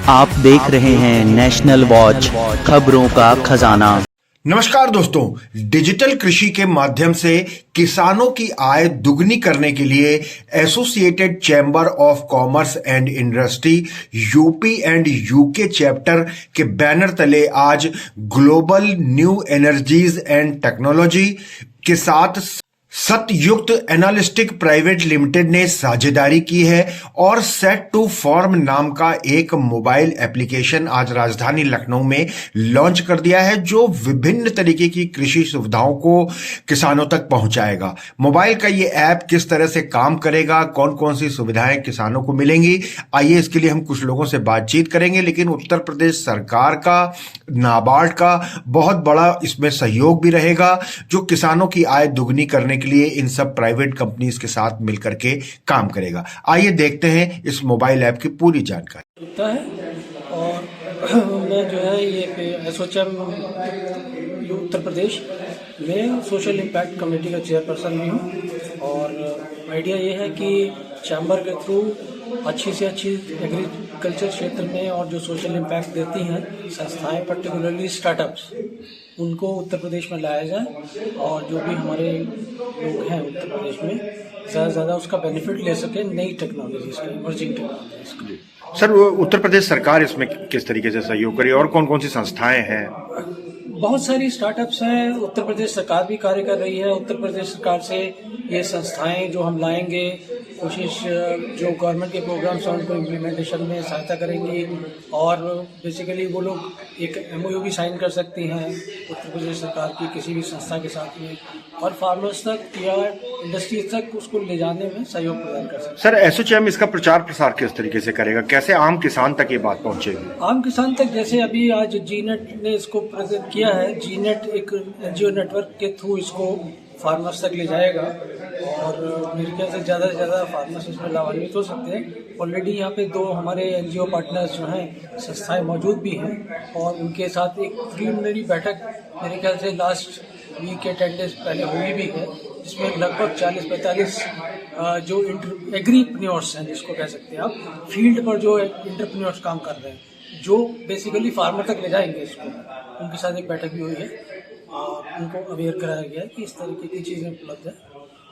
आप देख रहे हैं नेशनल वॉच, खबरों का खजाना। नमस्कार दोस्तों, डिजिटल कृषि के माध्यम से किसानों की आय दुगनी करने के लिए associated chamber of commerce and industry UP and UK chapter के बैनर तले आज global new energies and technology के साथ सतयुक्त एनालिस्टिक प्राइवेट लिमिटेड ने साझेदारी की है और सेट टू फॉर्म नाम का एक मोबाइल एप्लीकेशन आज राजधानी लखनऊ में लॉन्च कर दिया है, जो विभिन्न तरीके की कृषि सुविधाओं को किसानों तक पहुंचाएगा। मोबाइल का ये ऐप किस तरह से काम करेगा, कौन कौन सी सुविधाएं किसानों को मिलेंगी, आइए इसके लिए हम कुछ लोगों से बातचीत करेंगे। लेकिन उत्तर प्रदेश सरकार का, नाबार्ड का बहुत बड़ा इसमें सहयोग भी रहेगा, जो किसानों की आय दुगनी करने के लिए इन सब प्राइवेट कंपनीज के साथ मिलकर के काम करेगा। आइए देखते हैं इस मोबाइल ऐप की पूरी जानकारी। है और मैं जो है ये एसोचैम उत्तर प्रदेश में सोशल इम्पैक्ट कमेटी का चेयरपर्सन भी हूँ। और आइडिया ये है कि चैम्बर के थ्रू अच्छी से अच्छी एग्रीकल्चर क्षेत्र में और जो सोशल इम्पैक्ट देती हैं संस्थाएं, पर्टिकुलरली स्टार्टअप्स, उनको उत्तर प्रदेश में लाया जाए और जो भी हमारे लोग हैं उत्तर प्रदेश में ज़्यादा से ज़्यादा उसका बेनिफिट ले सकें, नई टेक्नोलॉजीज का, इमर्जिंग टेक्नोलॉजीज का। सर, उत्तर प्रदेश सरकार इसमें किस तरीके से सहयोग करी और कौन कौन सी संस्थाएं हैं? बहुत सारी स्टार्टअप्स हैं, उत्तर प्रदेश सरकार भी कार्य कर रही है। उत्तर प्रदेश सरकार से ये संस्थाएं जो हम लाएंगे, कोशिश जो गवर्नमेंट के प्रोग्राम्स हैं उनको इम्प्लीमेंटेशन में सहायता करेंगी और बेसिकली वो लोग एक एमओयू भी साइन कर सकती हैं उत्तर प्रदेश सरकार की किसी भी संस्था के साथ में, और फार्मर्स तक या इंडस्ट्रीज तक उसको ले जाने में सहयोग प्रदान कर सकते हैं। सर, एसोचैम इसका प्रचार प्रसार किस तरीके से करेगा, कैसे आम किसान तक ये बात पहुंचेगी? आम किसान तक जैसे अभी आज जीनेट ने इसको प्रेजेंट किया है, जीनेट एक एनजीओ नेटवर्क के थ्रू इसको फार्मर्स तक ले जाएगा और मेरे ख्याल से ज़्यादा फार्मर्स इसमें लाभान्वित हो सकते हैं। ऑलरेडी यहाँ पे 2 हमारे एनजीओ पार्टनर्स जो हैं, संस्थाएं मौजूद भी हैं और उनके साथ एक प्रीलिमिनरी बैठक मेरे ख्याल से लास्ट वीक के 10 डेज पहले हुई भी है, जिसमें लगभग 40-45 जो एग्रीप्रेन्योर्स हैं, जिसको कह सकते हैं आप, फील्ड पर जो एंटरप्रेन्योर्स काम कर रहे हैं, जो बेसिकली फार्मर तक ले जाएंगे इसको, उनके साथ एक बैठक भी हुई है। उनको अवेयर कराया गया है कि इस तरीके की चीज़ें उपलब्ध है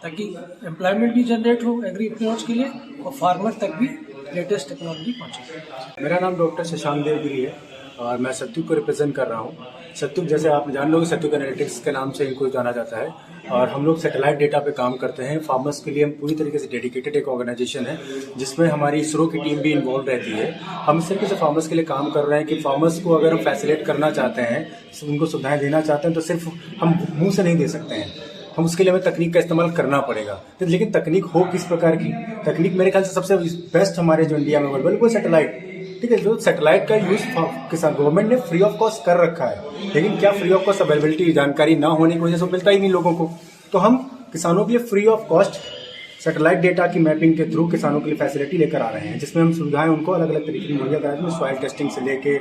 ताकि एम्प्लॉयमेंट भी जनरेट हो एग्रीप्रेन्योर्स के लिए और फार्मर तक भी लेटेस्ट टेक्नोलॉजी पहुंचे। मेरा नाम डॉक्टर शशांक देवगिरी है और मैं सत्युग को रिप्रेजेंट कर रहा हूँ। सत्युग, जैसे आप जान लोगे, सत्युग एनालिटिक्स के नाम से इनको जाना जाता है और हम लोग सैटेलाइट डेटा पे काम करते हैं। फार्मर्स के लिए हम पूरी तरीके से डेडिकेटेड एक ऑर्गेनाइजेशन है, जिसमें हमारी इसरो की टीम भी इन्वॉल्व रहती है। हम इस तरीके से फार्मर्स के लिए काम कर रहे हैं कि फार्मर्स को अगर हम फैसिलिटेट करना चाहते हैं, उनको सुविधाएं देना चाहते हैं, तो सिर्फ हम मुंह से नहीं दे सकते हैं, हम उसके लिए हमें तकनीक का इस्तेमाल करना पड़ेगा। तो लेकिन तकनीक हो किस प्रकार की? तकनीक मेरे ख्याल से सबसे बेस्ट हमारे जो इंडिया में अवेलेबल वो सैटेलाइट, ठीक है। जो सैटेलाइट का यूज किसान गवर्नमेंट ने फ्री ऑफ कॉस्ट कर रखा है, लेकिन क्या फ्री ऑफ कॉस्ट अवेलेबिलिटी जानकारी ना होने की वजह से मिलता ही नहीं लोगों को। तो हम किसानों के लिए free of cost satellite data की मैपिंग के थ्रू किसानों के लिए फैसिलिटी लेकर आ रहे हैं, जिसमें हम सुविधाएं उनको अलग अलग तरीके की मुहैया कराते हैं। सॉइल टेस्टिंग से लेके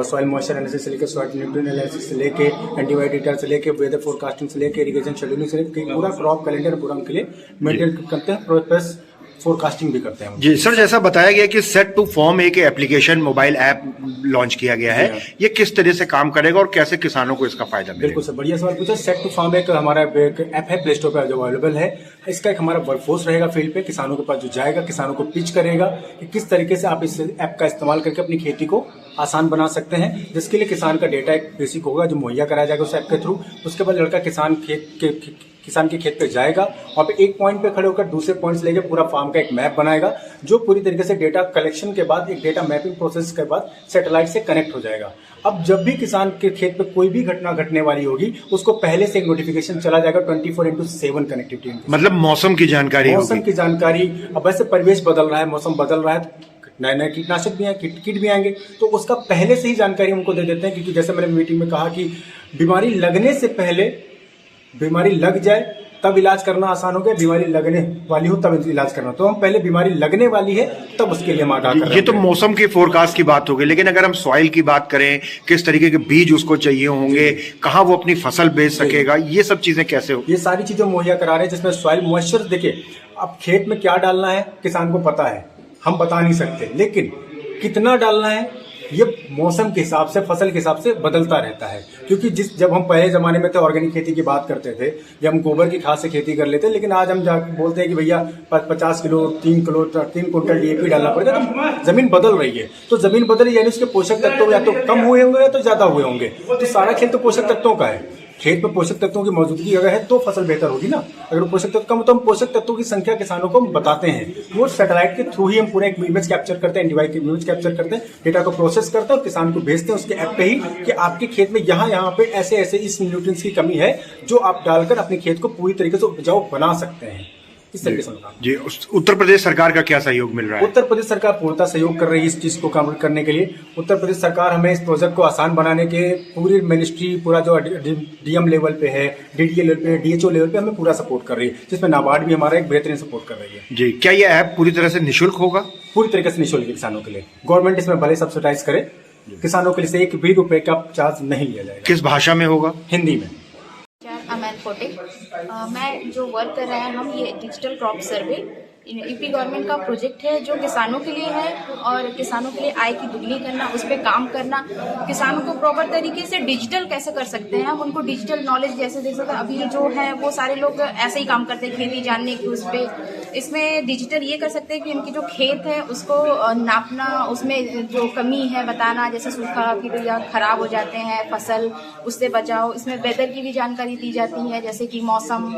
सॉइल मॉइस्चर एनालिसिस से लेके सॉइल न्यूट्रिएंट एनालिसिस से लेके एंटीबायोटिक डेटा से लेके वेदर फोरकास्टिंग से लेके इरिगेशन शेड्यूलिंग से लेके पूरा क्रॉप कैलेंडर पूरा उनके लिए मेंटेन करते हैं, प्लस फोरकास्टिंग भी करते हैं। जी सर, जैसा बताया गया कि सेट टू फॉर्म एक एप्लीकेशन मोबाइल ऐप लॉन्च किया गया है, ये किस तरह से काम करेगा और कैसे किसानों को इसका फायदा मिलेगा? बिल्कुल सर, बढ़िया सवाल पूछा। सेट टू फॉर्म एक हमारा ऐप है, प्ले स्टोर पर जो अवेलेबल है। इसका एक हमारा वर्कफोर्स रहेगा फील्ड पे, किसानों के पास जो जाएगा, किसानों को पिच करेगा कि किस तरीके से आप इस ऐप का इस्तेमाल करके अपनी खेती को आसान बना सकते हैं, जिसके लिए किसान का डेटा एक बेसिक होगा जो मुहैया कराया जाएगा उस ऐप के थ्रू। उसके बाद लड़का किसान के खेत पे जाएगा, वहाँ पे एक पॉइंट पे खड़े होकर दूसरे पॉइंट्स लेके पूरा फार्म का एक मैप बनाएगा, जो पूरी तरीके से डेटा कलेक्शन के बाद, एक डेटा मैपिंग प्रोसेस के बाद सैटेलाइट से कनेक्ट हो जाएगा। अब जब भी किसान के खेत पे कोई भी घटना घटने वाली होगी, उसको पहले से एक नोटिफिकेशन चला जाएगा 24/7 कनेक्टिविटी, मतलब मौसम की जानकारी। अब वैसे परिवेश बदल रहा है, मौसम बदल रहा है, नए नए कीटनाशक भी हैं, किट भी आएंगे, तो उसका पहले से ही जानकारी उनको दे देते हैं। क्योंकि जैसे मैंने मीटिंग में कहा कि बीमारी लगने से पहले, बीमारी लग जाए तब इलाज करना आसान हो गया, बीमारी लगने वाली हो तब इलाज करना, तो हम पहले बीमारी लगने वाली है तब उसके लिए हम आगाह कर रहे हैं। ये तो मौसम की फोरकास्ट की बात हो गई, लेकिन अगर हम सॉइल की बात करें, किस तरीके के बीज उसको चाहिए होंगे, कहाँ वो अपनी फसल बेच सकेगा, ये सब चीजें कैसे हो? ये सारी चीजें मुहैया करा रहे हैं, जिसमें सॉइल मॉइस्चर, देखिए अब खेत में क्या डालना है किसान को पता है, हम बता नहीं सकते, लेकिन कितना डालना है ये मौसम के हिसाब से, फसल के हिसाब से बदलता रहता है। क्योंकि जब हम पहले जमाने में थे ऑर्गेनिक खेती की बात करते थे, जब हम गोबर की खाद से खेती कर लेते, लेकिन आज हम बोलते हैं कि भैया 50 किलो 3 क्विंटल DAP डालना पड़ेगा, तो जमीन बदल रही है। तो जमीन बदल रही है यानी उसके पोषक तत्व या तो कम हुए होंगे या तो ज्यादा हुए होंगे। तो सारा खेल तो पोषक तत्वों का है। खेत में पोषक तत्वों की मौजूदगी अगर है तो फसल बेहतर होगी ना। अगर पोषक तत्व कम तो हम पोषक तत्वों की संख्या किसानों को बताते हैं। वो सैटेलाइट के थ्रू ही हम पूरा एक इमेज कैप्चर करते हैं, डिवाइस की इमेज कैप्चर करते हैं, डेटा को प्रोसेस करते हैं और किसान को भेजते हैं उसके ऐप पे ही कि आपके खेत में यहाँ पे ऐसे इस न्यूट्रिएंट्स की कमी है जो आप डालकर अपने खेत को पूरी तरीके से उपजाऊ बना सकते हैं। इस तरीके से जी। उत्तर प्रदेश सरकार का क्या सहयोग मिल रहा है? उत्तर प्रदेश सरकार पूर्णतः सहयोग कर रही है इस चीज को काम करने के लिए। उत्तर प्रदेश सरकार हमें इस प्रोजेक्ट को आसान बनाने के पूरी मिनिस्ट्री, पूरा जो DM लेवल पे है, DDA लेवल पे, DHO लेवल पे हमें पूरा सपोर्ट कर रही है, जिसमें नाबार्ड भी हमारा एक बेहतरीन सपोर्ट कर रही है। जी। क्या ये ऐप पूरी तरह से निःशुल्क होगा? पूरी तरीके से निःशुल्क किसानों के लिए। गवर्नमेंट इसमें भले सब्सिडाइज करे, किसानों के लिए 1 भी रुपए का चार्ज नहीं लिया जाएगा। किस भाषा में होगा? हिंदी में। अमैन फोटेक, मैं जो वर्क कर रहे हैं हम ये digital crop survey UP government का प्रोजेक्ट है जो किसानों के लिए है और किसानों के लिए आय की दुगनी करना, उस पर काम करना, किसानों को प्रॉपर तरीके से डिजिटल कैसे कर सकते हैं हम उनको डिजिटल नॉलेज जैसे देख सकते हैं। अभी जो है वो सारे लोग ऐसे ही काम करते हैं खेती जानने की, उस पर इसमें डिजिटल ये कर सकते हैं कि उनकी जो खेत है उसको नापना, उसमें जो कमी है बताना, जैसे सूखा फिर या खराब हो जाते हैं फसल, उससे बचाओ। इसमें वेदर की भी जानकारी दी जाती है, जैसे कि मौसम,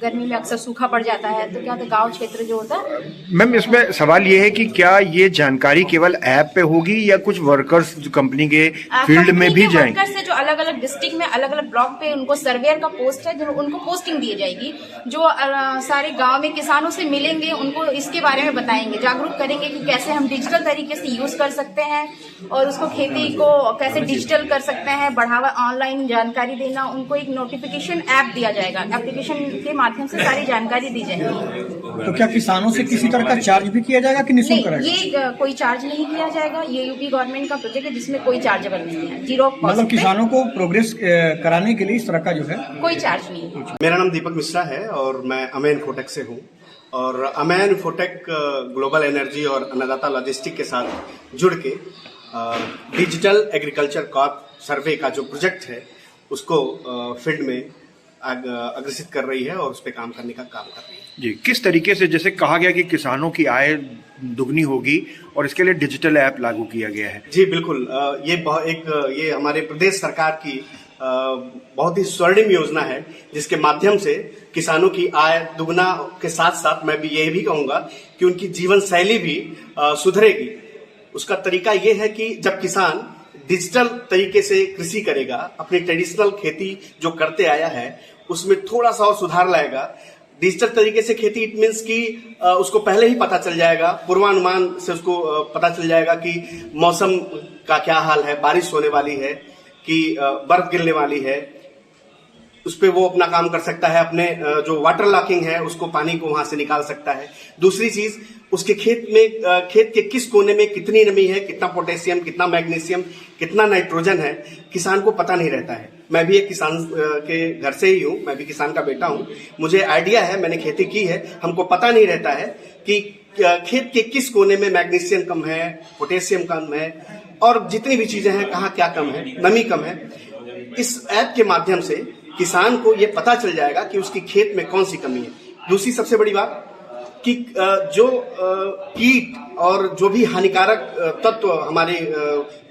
गर्मी में अक्सर सूखा पड़ जाता है तो क्या तो गाँव क्षेत्र जो होता है। मैम इसमें सवाल ये है कि क्या ये जानकारी केवल ऐप पे होगी या कुछ वर्कर्स जो कंपनी के फील्ड में भी जाएंगे? वर्कर्स है जो अलग अलग डिस्ट्रिक्ट में अलग अलग ब्लॉक पे उनको सर्वेयर का पोस्ट है, जो उनको पोस्टिंग दी जाएगी, जो सारे गांव में किसानों से मिलेंगे, उनको इसके बारे में बताएंगे, जागरूक करेंगे कि कैसे हम डिजिटल तरीके से यूज कर सकते हैं और उसको खेती को कैसे डिजिटल कर सकते हैं, बढ़ावा, ऑनलाइन जानकारी देना। उनको एक नोटिफिकेशन ऐप दिया जाएगा, एप्लीकेशन के माध्यम से सारी जानकारी दी जाएगी। तो क्या किसानों से किसी तरह का चार्ज भी किया जाएगा कि निःशुल्क रहेगा? ये कोई चार्ज नहीं किया जाएगा। ये यूपी गवर्नमेंट का प्रोजेक्ट है जिसमें कोई चार्जेबल नहीं है, 0 कॉस्ट। मतलब किसानों को प्रोग्रेस कराने के लिए इस तरह का जो है कोई चार्ज नहीं है। मेरा नाम दीपक मिश्रा है और मैं अमैन फोटेक से हूँ। और अमैन फोटेक ग्लोबल एनर्जी और अन्नदाता लॉजिस्टिक के साथ जुड़ के डिजिटल एग्रीकल्चर क्रॉप सर्वे का जो प्रोजेक्ट है उसको फील्ड में अग्रसित कर रही है और उस पर काम करने का काम कर रही है। जी। किस तरीके से, जैसे कहा गया कि किसानों की आय दुगनी होगी और इसके लिए डिजिटल ऐप लागू किया गया है? जी बिल्कुल। ये हमारे प्रदेश सरकार की बहुत ही स्वर्णिम योजना है जिसके माध्यम से किसानों की आय दुगना के साथ साथ मैं भी ये भी कहूंगा कि उनकी जीवन शैली भी सुधरेगी। उसका तरीका ये है कि जब किसान डिजिटल तरीके से कृषि करेगा, अपनी ट्रेडिशनल खेती जो करते आया है उसमें थोड़ा सा और सुधार लाएगा। डिजिटल तरीके से खेती इट मीन्स कि उसको पहले ही पता चल जाएगा, पूर्वानुमान से उसको पता चल जाएगा कि मौसम का क्या हाल है, बारिश होने वाली है कि बर्फ गिरने वाली है। उस पे वो अपना काम कर सकता है, अपने जो वाटर लॉकिंग है उसको, पानी को वहां से निकाल सकता है। दूसरी चीज, उसके खेत के किस कोने में कितनी नमी है, कितना पोटेशियम, कितना मैग्नीशियम, कितना नाइट्रोजन है, किसान को पता नहीं रहता है। मैं भी एक किसान के घर से ही हूँ, मैं भी किसान का बेटा हूँ, मुझे आइडिया है, मैंने खेती की है। हमको पता नहीं रहता है कि खेत के किस कोने में मैग्नीशियम कम है, पोटेशियम कम है और जितनी भी चीजें हैं कहाँ क्या कम है, नमी कम है। इस ऐप के माध्यम से किसान को ये पता चल जाएगा कि उसकी खेत में कौन सी कमी है। दूसरी सबसे बड़ी बात कि जो कीट और जो भी हानिकारक तत्व हमारे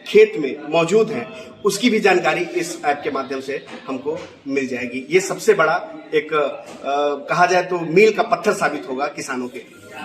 खेत में मौजूद हैं उसकी भी जानकारी इस ऐप के माध्यम से हमको मिल जाएगी। ये सबसे बड़ा एक कहा जाए तो मील का पत्थर साबित होगा किसानों के लिए।